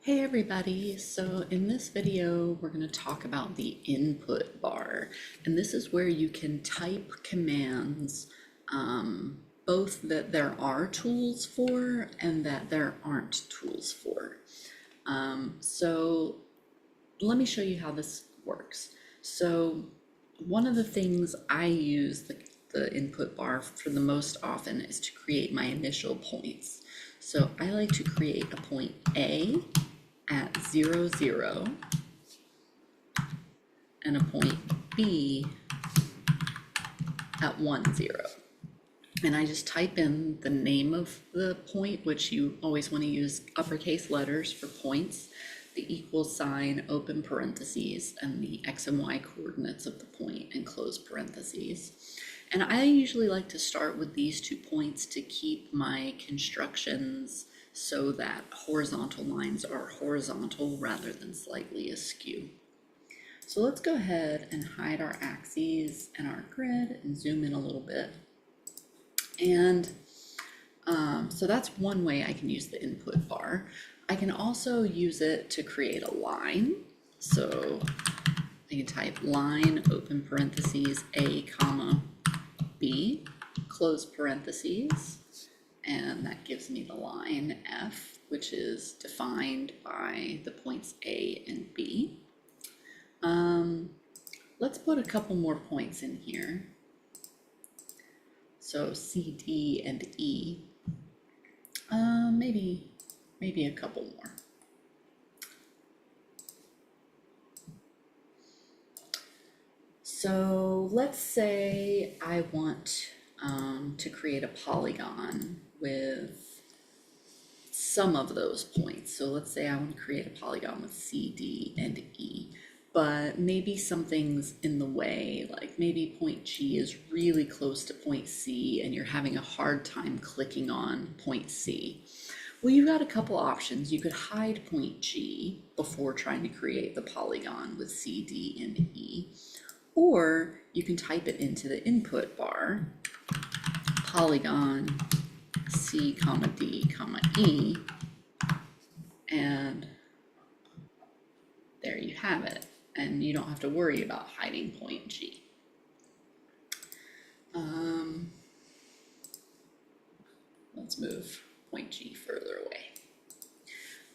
Hey everybody, so in this video we're going to talk about the input bar, and this is where you can type commands, both that there are tools for and that there aren't tools for. So let me show you how this works. So one of the things I use the input bar for the most often is to create my initial points. So I like to create a point A at 0, 0, and a point B at 1, 0. And I just type in the name of the point, which you always want to use uppercase letters for points, the equal sign, open parentheses, and the X and Y coordinates of the point and close parentheses. And I usually like to start with these 2 points to keep my constructions so that horizontal lines are horizontal rather than slightly askew. So let's go ahead and hide our axes and our grid and zoom in a little bit. And so that's one way I can use the input bar. I can also use it to create a line. So I can type line, open parentheses, A, comma, B, close parentheses, and that gives me the line F, which is defined by the points A and B. Let's put a couple more points in here. So C, D, and E. Maybe a couple more. So let's say I want to create a polygon with some of those points. So let's say I want to create a polygon with C, D, and E, but maybe something's in the way, like maybe point G is really close to point C and you're having a hard time clicking on point C. Well, you've got a couple options. You could hide point G before trying to create the polygon with C, D, and E, or you can type it into the input bar, polygon C, comma D, comma E, and there you have it. And you don't have to worry about hiding point G. Let's move point G further away.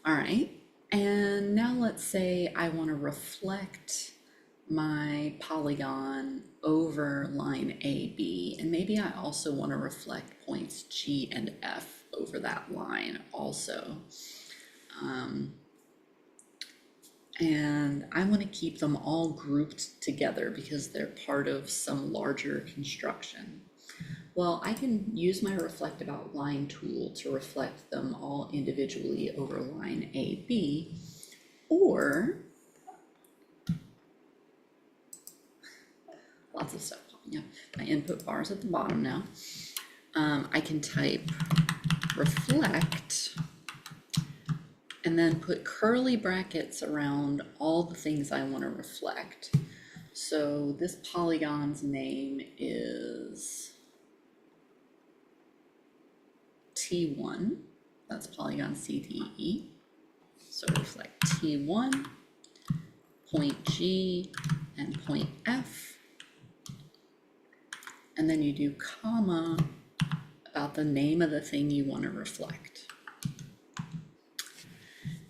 All right, and now let's say I want to reflect my polygon over line AB, and maybe I also want to reflect points G and F over that line also. And I want to keep them all grouped together because they're part of some larger construction. Well, I can use my reflective outline tool to reflect them all individually over line AB, or lots of stuff popping up. My input bar is at the bottom now. I can type reflect and then put curly brackets around all the things I want to reflect. So this polygon's name is T1. That's polygon CDE. So reflect T1, point G, and point F. And then you do comma about the name of the thing you want to reflect.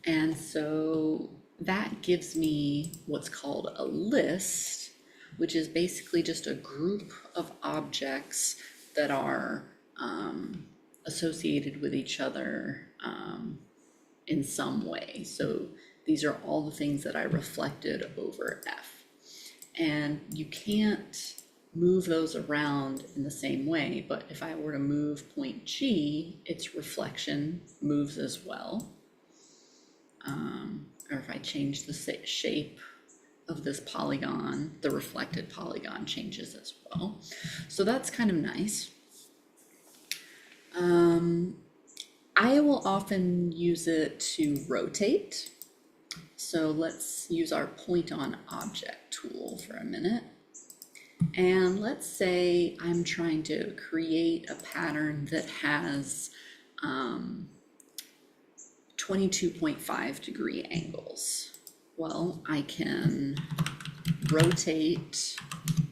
And so that gives me what's called a list, which is basically just a group of objects that are associated with each other in some way. So these are all the things that I reflected over F. And you can't move those around in the same way, but if I were to move point G, its reflection moves as well. Or if I change the shape of this polygon, the reflected polygon changes as well. So that's kind of nice. I will often use it to rotate. So let's use our point on object tool for a minute. And let's say I'm trying to create a pattern that has 22.5 degree angles. Well, I can rotate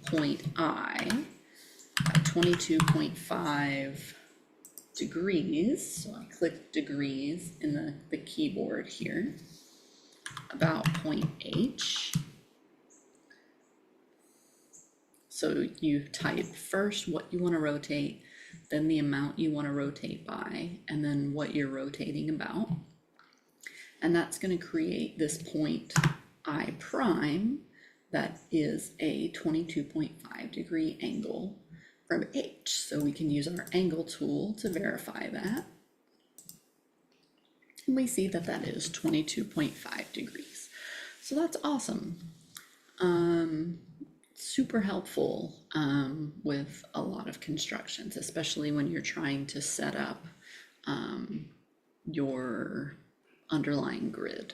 point I by 22.5 degrees. So I click degrees in the keyboard here, about point H. So you type first what you want to rotate, then the amount you want to rotate by, and then what you're rotating about. And that's going to create this point I prime that is a 22.5 degree angle from H. So we can use our angle tool to verify that. And we see that that is 22.5 degrees. So that's awesome. Super helpful with a lot of constructions, especially when you're trying to set up your underlying grid.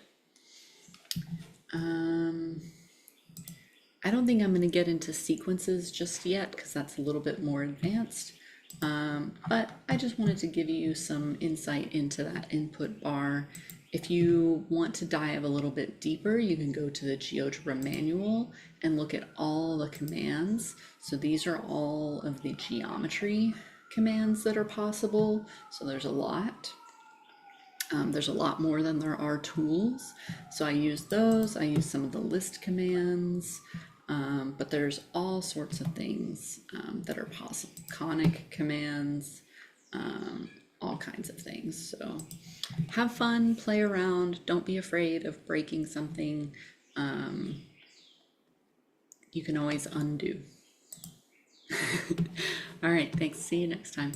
I don't think I'm going to get into sequences just yet because that's a little bit more advanced, but I just wanted to give you some insight into that input bar. If you want to dive a little bit deeper, you can go to the GeoGebra manual and look at all the commands. So these are all of the geometry commands that are possible. So there's a lot. There's a lot more than there are tools. So I use those. I use some of the list commands, but there's all sorts of things that are possible. Conic commands, all kinds of things. So have fun, play around. Don't be afraid of breaking something. You can always undo. All right, thanks. See you next time.